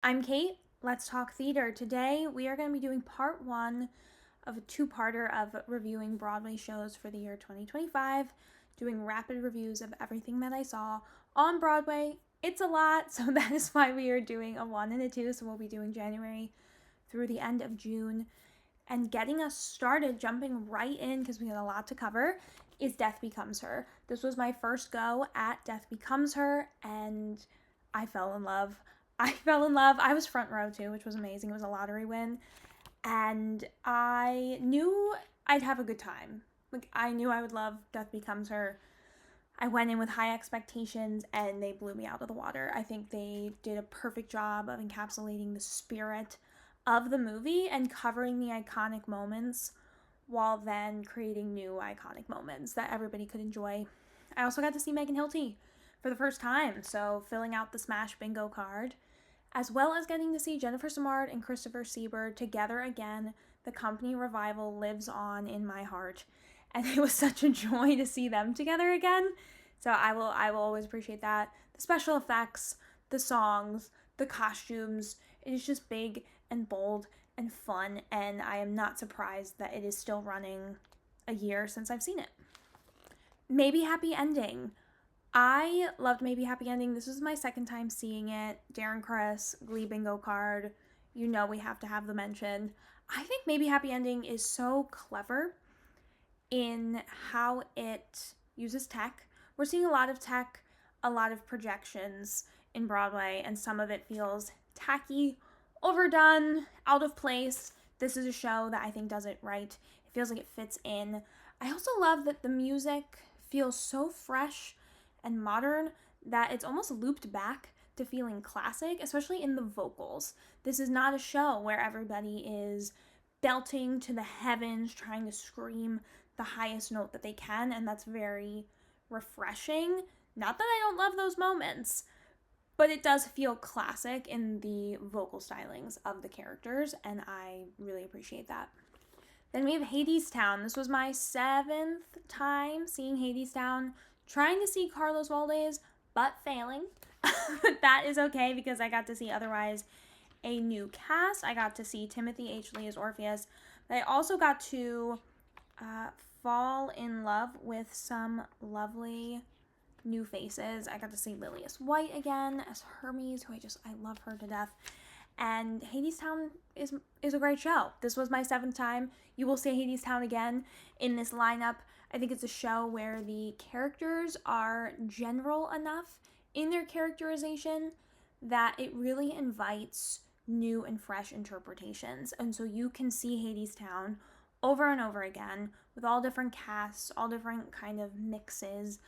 I'm Kate. Let's talk theater. Today we are going to be doing part one of a two-parter of reviewing Broadway shows for the year 2025, doing rapid reviews of everything that I saw on Broadway. It's a lot, so that is why we are doing a one and a two. So we'll be doing January through the end of June. And getting us started, jumping right in, because we got a lot to cover, is Death Becomes Her. This was my first go at Death Becomes Her, and I fell in love. I was front row too, which was amazing. It was a lottery win. And I knew I'd have a good time. Like, I knew I would love Death Becomes Her. I went in with high expectations and they blew me out of the water. I think they did a perfect job of encapsulating the spirit of the movie and covering the iconic moments while then creating new iconic moments that everybody could enjoy. I also got to see Megan Hilty for the first time, so filling out the Smash Bingo card, as well as getting to see Jennifer Samard and Christopher Sieber together again. The company revival lives on in my heart, and it was such a joy to see them together again. So I will always appreciate that. The special effects, the songs, the costumes, it is just big and bold and fun, and I am not surprised that it is still running a year since I've seen it. Maybe Happy Ending. I loved Maybe Happy Ending. This was my second time seeing it. Darren Criss, Glee Bingo card. You know we have to have the mention. I think Maybe Happy Ending is so clever in how it uses tech. We're seeing a lot of tech, a lot of projections in Broadway, and some of it feels tacky, overdone, out of place. This is a show that I think does it right. It feels like it fits in. I also love that the music feels so fresh and modern that it's almost looped back to feeling classic, especially in the vocals. This is not a show where everybody is belting to the heavens, trying to scream the highest note that they can, and that's very refreshing. Not that I don't love those moments, but it does feel classic in the vocal stylings of the characters, and I really appreciate that. Then we have Hadestown. This was my 7th time seeing Hadestown, trying to see Carlos Valdes, but failing. That is okay because I got to see otherwise a new cast. I got to see Timothy H. Lee as Orpheus, but I also got to fall in love with some lovely new faces. I got to see Lilias White again as Hermes, who I love her to death. And Hadestown is a great show. This was my 7th time. You will see Hadestown again in this lineup. I think it's a show where the characters are general enough in their characterization that it really invites new and fresh interpretations. And so you can see Hadestown over and over again with all different casts, all different kind of mixes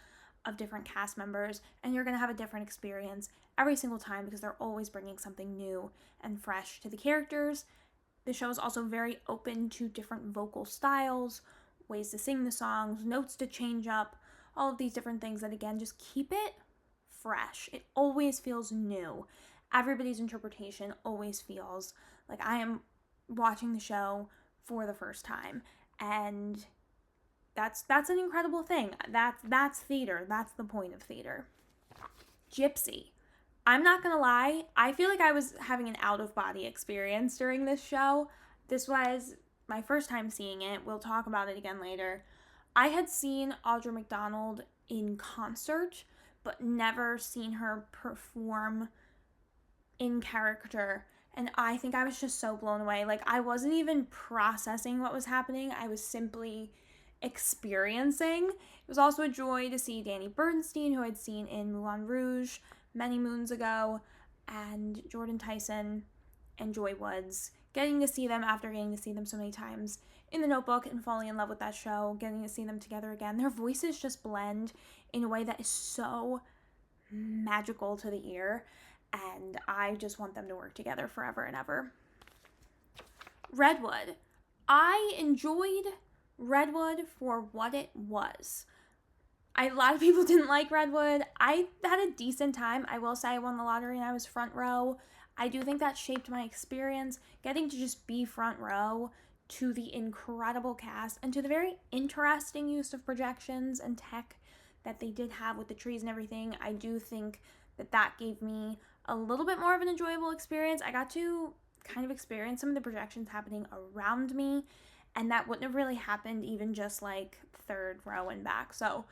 of different cast members, and you're going to have a different experience every single time because they're always bringing something new and fresh to the characters. The show is also very open to different vocal styles, ways to sing the songs, notes to change up, all of these different things that, again, just keep it fresh. It always feels new. Everybody's interpretation always feels like I am watching the show for the first time, and that's an incredible thing. That's theater. That's the point of theater. Gypsy. I'm not gonna lie, I feel like I was having an out-of-body experience during this show. This was my first time seeing it. We'll talk about it again later. I had seen Audra McDonald in concert, but never seen her perform in character. And I think I was just so blown away. Like, I wasn't even processing what was happening. I was simply experiencing. It was also a joy to see Danny Bernstein, who I'd seen in Moulin Rouge many moons ago, and Jordan Tyson and Joy Woods. Getting to see them after getting to see them so many times in The Notebook and falling in love with that show, getting to see them together again. Their voices just blend in a way that is so magical to the ear, and I just want them to work together forever and ever. Redwood. I enjoyed Redwood for what it was. A lot of people didn't like Redwood. I had a decent time. I will say I won the lottery and I was front row. I do think that shaped my experience, getting to just be front row to the incredible cast and to the very interesting use of projections and tech that they did have with the trees and everything. I do think that gave me a little bit more of an enjoyable experience. I got to kind of experience some of the projections happening around me, and that wouldn't have really happened even just like third row and back. So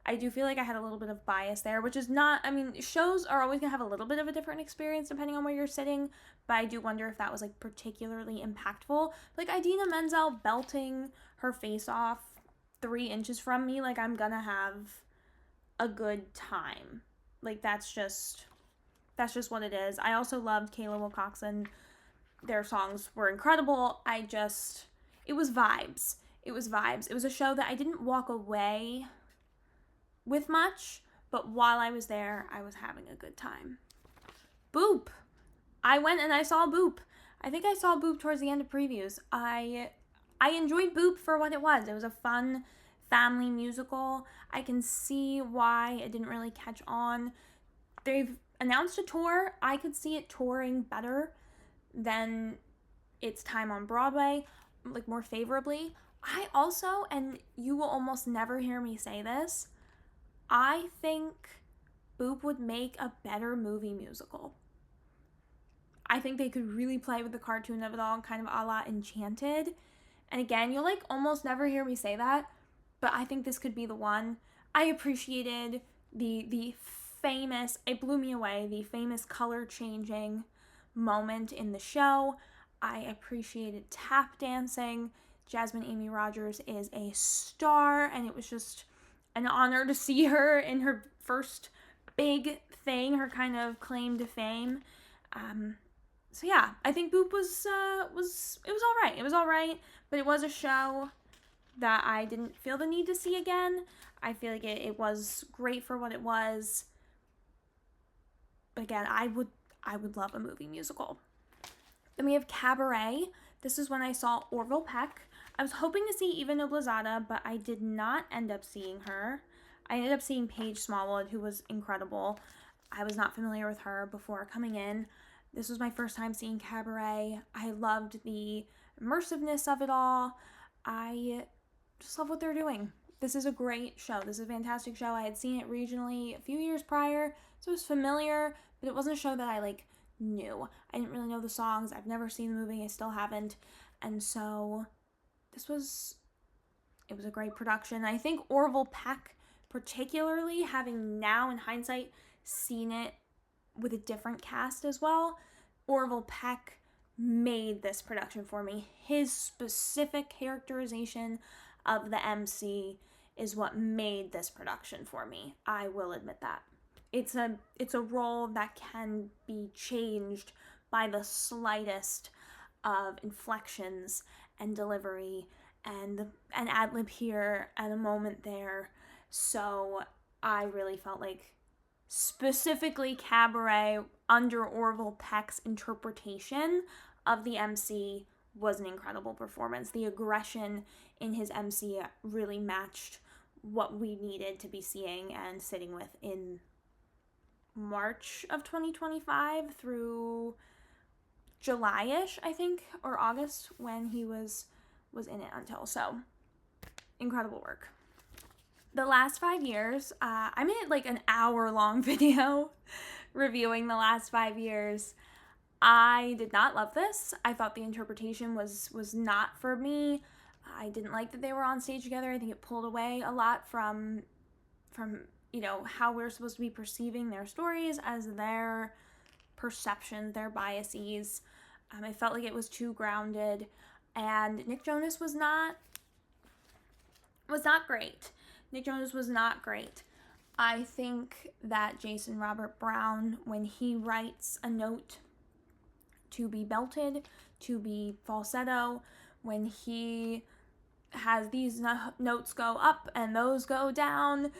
I do feel like I had a little bit of bias there, which is not, I mean, shows are always going to have a little bit of a different experience depending on where you're sitting, but I do wonder if that was like particularly impactful. Like Idina Menzel belting her face off 3 inches from me, like I'm gonna have a good time. Like that's just what it is. I also loved Kayla Wilcoxon. Their songs were incredible. It was vibes. It was vibes. It was a show that I didn't walk away with much, but while I was there, I was having a good time. Boop. I went and I saw Boop. I think I saw Boop towards the end of previews. I enjoyed Boop for what it was. It was a fun family musical. I can see why it didn't really catch on. They've announced a tour. I could see it touring better than its time on Broadway, like more favorably. I also, and you will almost never hear me say this, I think Boop would make a better movie musical. I think they could really play with the cartoon of it all, kind of a la Enchanted. And again, you'll like almost never hear me say that, but I think this could be the one. I appreciated the famous, it blew me away, the famous color changing moment in the show. I appreciated tap dancing. Jasmine Amy Rogers is a star, and it was just an honor to see her in her first big thing, her kind of claim to fame. So yeah, I think Boop was all right. It was all right, but it was a show that I didn't feel the need to see again. I feel like it was great for what it was. But again, I would love a movie musical. Then we have Cabaret. This is when I saw Orville Peck. I was hoping to see Eva Noblezada, but I did not end up seeing her. I ended up seeing Paige Smallwood, who was incredible. I was not familiar with her before coming in. This was my first time seeing Cabaret. I loved the immersiveness of it all. I just love what they're doing. This is a great show. This is a fantastic show. I had seen it regionally a few years prior, so it was familiar, but it wasn't a show that I like knew. I didn't really know the songs. I've never seen the movie. I still haven't. And so it was a great production. I think Orville Peck, particularly, having now in hindsight seen it with a different cast as well, Orville Peck made this production for me. His specific characterization of the MC is what made this production for me. I will admit that. It's a role that can be changed by the slightest of inflections and delivery and an ad-lib here and a moment there. So I really felt like specifically Cabaret under Orville Peck's interpretation of the MC was an incredible performance. The aggression in his MC really matched what we needed to be seeing and sitting with in March of 2025 through July-ish, I think, or August, when he was in it until. So, incredible work. The last 5 years, I made like an hour-long video reviewing the last 5 years. I did not love this. I thought the interpretation was not for me. I didn't like that they were on stage together. I think it pulled away a lot from how we're supposed to be perceiving their stories as their perceptions, their biases. I felt like it was too grounded, and Nick Jonas was not great. Nick Jonas was not great. I think that Jason Robert Brown, when he writes a note to be belted, to be falsetto, when he has these notes go up and those go down,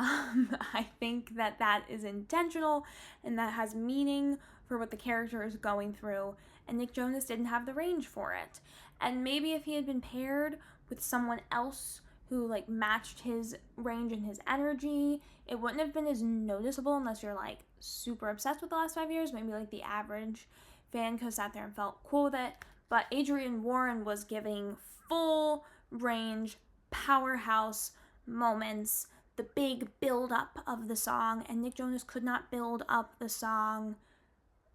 I think that is intentional and that has meaning for what the character is going through, and Nick Jonas didn't have the range for it. And maybe if he had been paired with someone else who like matched his range and his energy, it wouldn't have been as noticeable unless you're like super obsessed with the last 5 years. Maybe like the average fan could have sat there and felt cool with it. But Adrienne Warren was giving full range, powerhouse moments, the big build up of the song, and Nick Jonas could not build up the song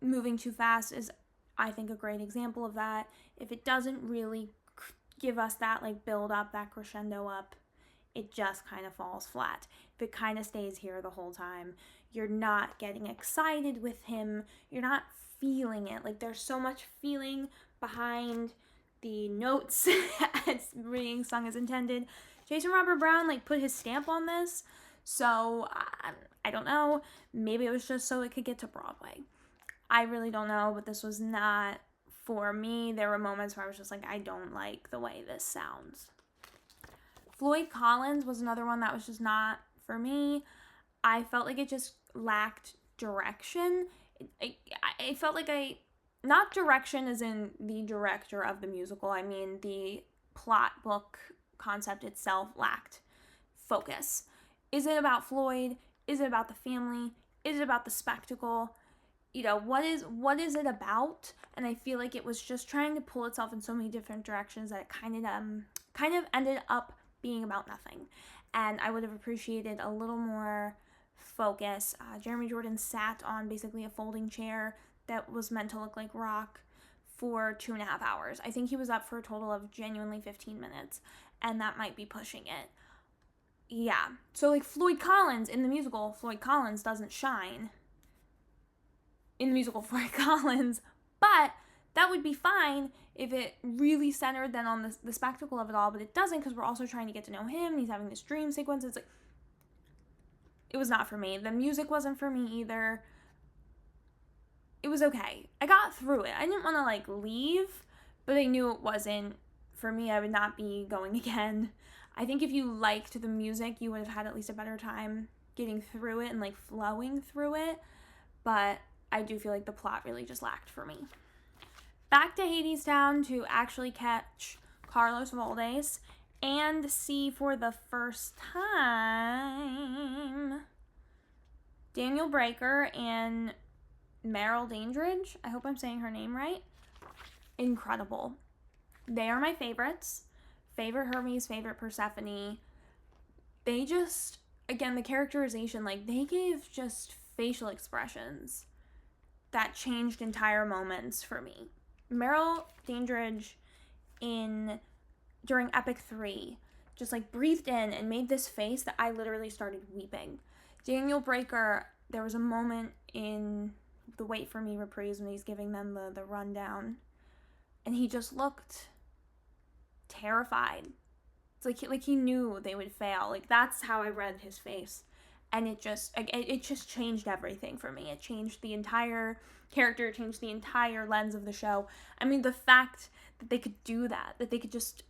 moving too fast is, I think, a great example of that. If it doesn't really give us that like build up, that crescendo up, it just kind of falls flat. If it kind of stays here the whole time, you're not getting excited with him, you're not feeling it. Like, there's so much feeling behind the notes it's being sung as intended. Jason Robert Brown like put his stamp on this, so I don't know, maybe it was just so it could get to Broadway. I really don't know, but this was not for me. There were moments where I was just like, I don't like the way this sounds. Floyd Collins was another one that was just not for me. I felt like it just lacked direction. I felt like not direction as in the director of the musical, I mean the plot book concept itself lacked focus. Is it about Floyd? Is it about the family? Is it about the spectacle? What is it about? And I feel like it was just trying to pull itself in so many different directions that it kind of ended up being about nothing. And I would have appreciated a little more focus. Jeremy Jordan sat on basically a folding chair that was meant to look like rock for 2.5 hours. I think he was up for a total of genuinely 15 minutes, and that might be pushing it. Yeah. So like Floyd Collins in the musical, Floyd Collins doesn't shine in the musical Floyd Collins, but that would be fine if it really centered then on the spectacle of it all, but it doesn't, because we're also trying to get to know him, and he's having this dream sequence. It's like, it was not for me. The music wasn't for me either. It was okay. I got through it. I didn't want to like leave, but I knew it wasn't for me. I would not be going again. I think if you liked the music, you would have had at least a better time getting through it and like flowing through it, but I do feel like the plot really just lacked for me. Back to Hadestown to actually catch Carlos Valdes and see for the first time Daniel Breaker and Meryl Dandridge. I hope I'm saying her name right. Incredible. They are my favorites. Favorite Hermes, favorite Persephone. They just, again, the characterization, like, they gave just facial expressions that changed entire moments for me. Meryl Dandridge during Epic 3 just like breathed in and made this face that I literally started weeping. Daniel Breaker, there was a moment in the Wait For Me reprise when he's giving them the rundown, and he just looked terrified. It's like he knew they would fail. Like, that's how I read his face. And it just changed everything for me. It changed the entire character, it changed the entire lens of the show. I mean, the fact that they could do that they could just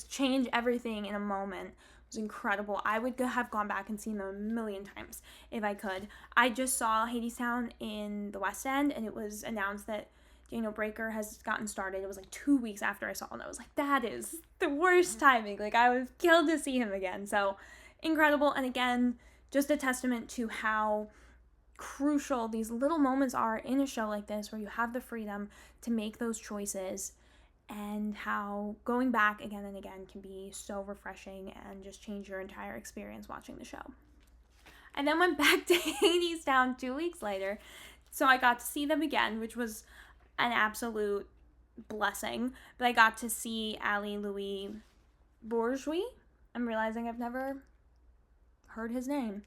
change everything in a moment was incredible. I would have gone back and seen them a million times if I could. I just saw Hadestown in the West End, and it was announced that Daniel Breaker has gotten started. It was like 2 weeks after I saw it, and I was like, that is the worst timing. Like, I was killed to see him again. So incredible. And again, just a testament to how crucial these little moments are in a show like this, where you have the freedom to make those choices, and how going back again and again can be so refreshing and just change your entire experience watching the show. I then went back to Hadestown 2 weeks later, so I got to see them again, which was an absolute blessing. But I got to see Ali Louis Bourgeois. I'm realizing I've never heard his name.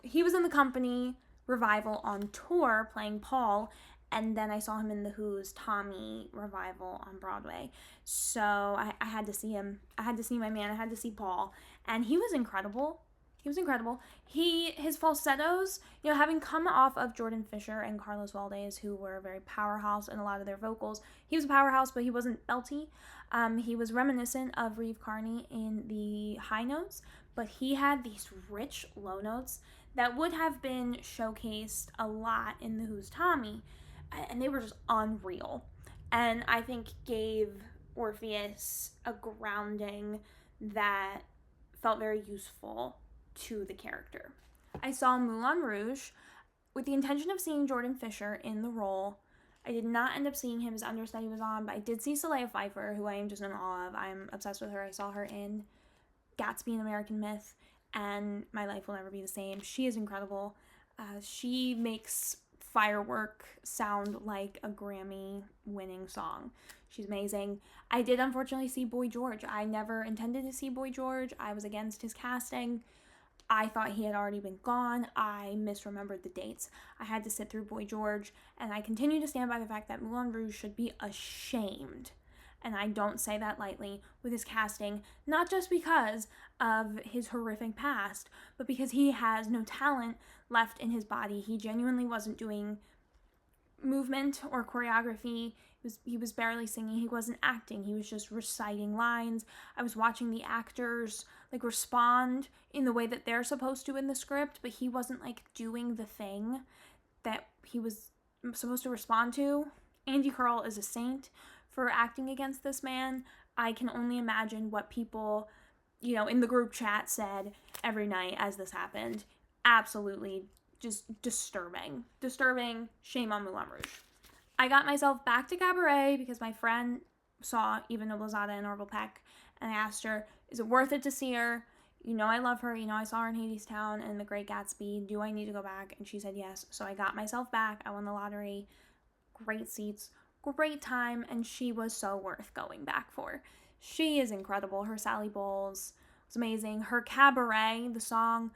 He was in the Company revival on tour playing Paul, and then I saw him in The Who's Tommy revival on Broadway. So I had to see him. I had to see my man. I had to see Paul, and he was incredible. His falsettos, having come off of Jordan Fisher and Carlos Valdes, who were very powerhouse in a lot of their vocals. He was a powerhouse, but he wasn't belty. He was reminiscent of Reeve Carney in the high notes, but he had these rich low notes that would have been showcased a lot in The Who's Tommy, and they were just unreal. And I think gave Orpheus a grounding that felt very useful to the character. I saw Moulin Rouge with the intention of seeing Jordan Fisher in the role. I did not end up seeing him as understudy was on, but I did see Saleha Pfeiffer, who I am just in awe of. I'm obsessed with her. I saw her in Gatsby and American Myth, and My Life Will Never Be the Same. She is incredible. She makes firework sound like a Grammy-winning song. She's amazing. I did unfortunately see Boy George. I never intended to see Boy George. I was against his casting. I thought he had already been gone. I misremembered the dates. I had to sit through Boy George, and I continue to stand by the fact that Moulin Rouge should be ashamed, and I don't say that lightly, with his casting, not just because of his horrific past, but because he has no talent left in his body. He genuinely wasn't doing movement or choreography. He was barely singing. He wasn't acting. He was just reciting lines. I was watching the actors respond in the way that they're supposed to in the script, but he wasn't doing the thing that he was supposed to respond to. Andy Curl is a saint for acting against this man. I can only imagine what people, in the group chat said every night as this happened. Absolutely just disturbing. Shame on Moulin Rouge. I got myself back to Cabaret because my friend saw Eva Noblezada and Orville Peck, and I asked her, is it worth it to see her? I love her. I saw her in Hadestown and The Great Gatsby. Do I need to go back? And she said yes. So I got myself back. I won the lottery. Great seats. Great time. And she was so worth going back for. She is incredible. Her Sally Bowles was amazing. Her Cabaret, the song,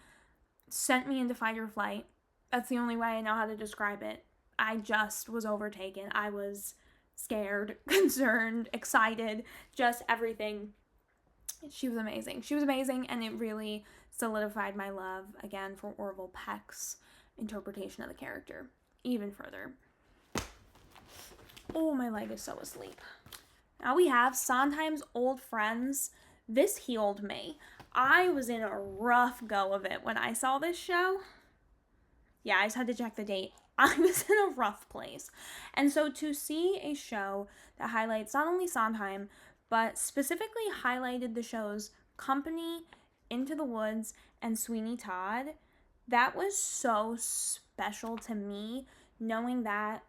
sent me into fight or flight. That's the only way I know how to describe it. I just was overtaken. I was scared, concerned, excited, just everything. She was amazing, and it really solidified my love, again, for Orville Peck's interpretation of the character even further. Oh, my leg is so asleep. Now we have Sondheim's Old Friends. This healed me. I was in a rough go of it when I saw this show. Yeah, I just had to check the date. I was in a rough place. And so to see a show that highlights not only Sondheim, but specifically highlighted the shows Company, Into the Woods, and Sweeney Todd, that was so special to me, knowing that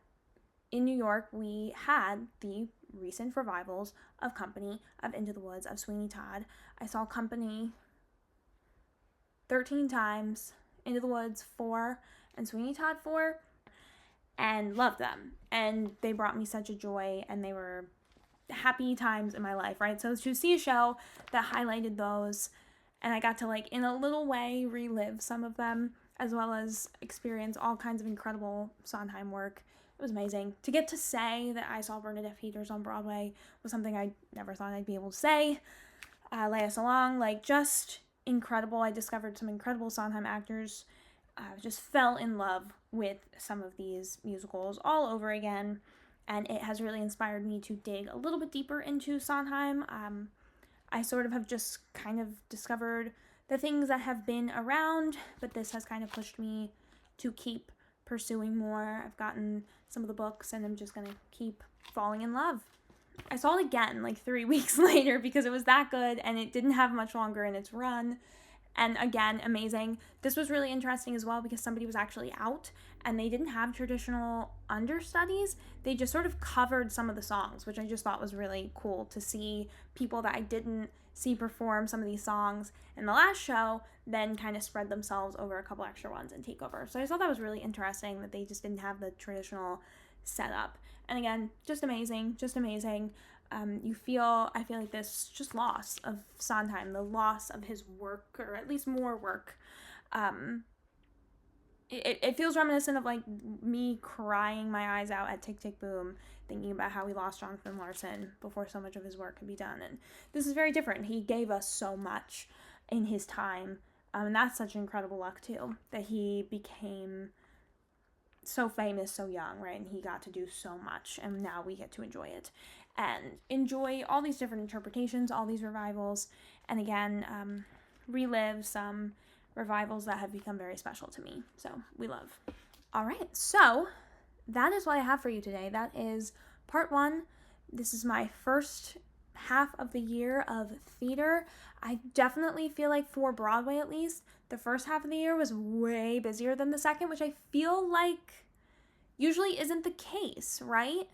in New York we had the recent revivals of Company, of Into the Woods, of Sweeney Todd. I saw Company 13 times, Into the Woods 4, and Sweeney Todd 4, and loved them. And they brought me such a joy, and they were happy times in my life, right? So to see a show that highlighted those, and I got to in a little way relive some of them, as well as experience all kinds of incredible Sondheim work. It was amazing. To get to say that I saw Bernadette Peters on Broadway was something I never thought I'd be able to say. Lea Salong, just incredible. I discovered some incredible Sondheim actors. Just fell in love with some of these musicals all over again. And it has really inspired me to dig a little bit deeper into Sondheim. I sort of have just kind of discovered the things that have been around, but this has kind of pushed me to keep pursuing more. I've gotten some of the books, and I'm just going to keep falling in love. I saw it again 3 weeks later because it was that good, and it didn't have much longer in its run. And again, amazing. This was really interesting as well because somebody was actually out and they didn't have traditional understudies. They just sort of covered some of the songs, which I just thought was really cool to see people that I didn't see perform some of these songs in the last show then kind of spread themselves over a couple extra ones and take over. So I thought that was really interesting that they just didn't have the traditional setup. And again, just amazing. I feel like this just loss of Sondheim, the loss of his work, or at least more work, it feels reminiscent of me crying my eyes out at Tick, Tick, Boom, thinking about how we lost Jonathan Larson before so much of his work could be done. And this is very different. He gave us so much in his time, and that's such incredible luck too, that he became so famous so young, right? And he got to do so much, and now we get to enjoy it and enjoy all these different interpretations, all these revivals, and again, relive some revivals that have become very special to me. So we love. All right, so that is what I have for you today. That is part 1. This is my first half of the year of theater. I definitely feel like for Broadway at least, the first half of the year was way busier than the second, which I feel like usually isn't the case, right?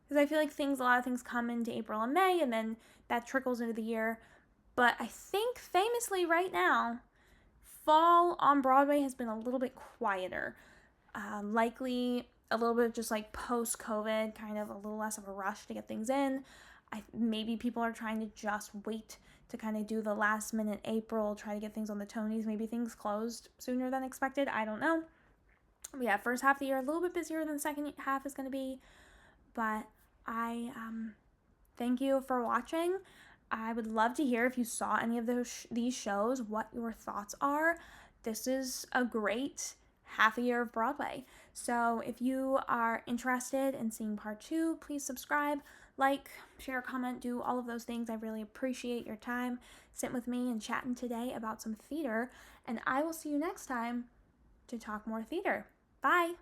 Because I feel like a lot of things come into April and May, and then that trickles into the year. But I think famously right now, fall on Broadway has been a little bit quieter. Likely a little bit of just like post-COVID, kind of a little less of a rush to get things in. Maybe people are trying to just wait to kind of do the last minute April, try to get things on the Tonys. Maybe things closed sooner than expected. I don't know. But yeah, first half of the year a little bit busier than the second half is going to be. But I thank you for watching. I would love to hear if you saw any of these shows, what your thoughts are. This is a great half a year of Broadway. So if you are interested in seeing part 2, please subscribe, like, share, comment, do all of those things. I really appreciate your time sitting with me and chatting today about some theater. And I will see you next time to talk more theater. Bye!